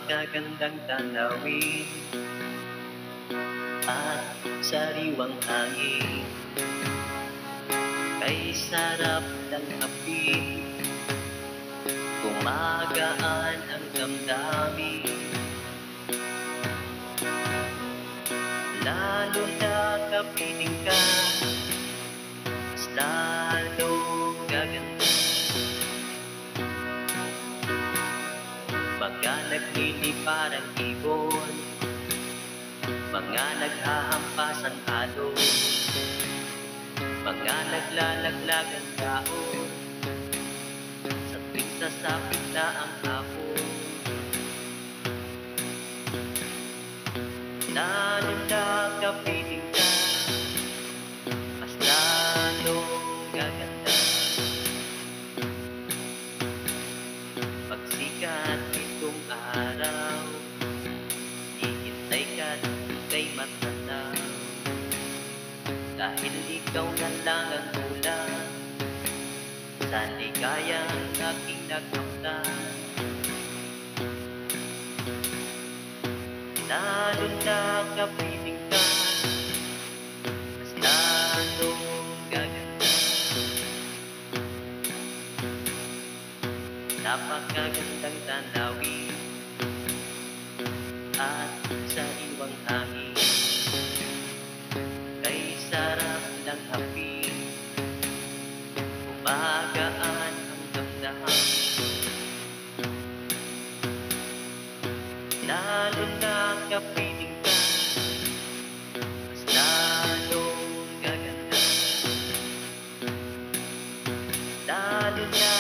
Napakagandang tanawin at sariwang hangin, kay sarap ng hapit, gumagaan ang damdamin. Lalo na kapiling ka, mas lalong gaganda. Mga naglili parang ibon, mga naghahampas ang alon, mga naglalaglag ang taon, sa tuwing sasapit na ang hapon. Lalo na kapiling ka, mas lalong gaganda. Pagsikat nitong araw, hihintay ka't ika'y matanaw, dahil ikaw na lang ang ulan sa ligayang aking nakamtan. Lalo na kapiling ka, mas lalong gaganda. Napakagandang tanawin at sariwang hangin, kay sarap ng hapit, gumagaan ang damdamin. Lalo na kapiling ka, mas lalong gaganda. Lalo na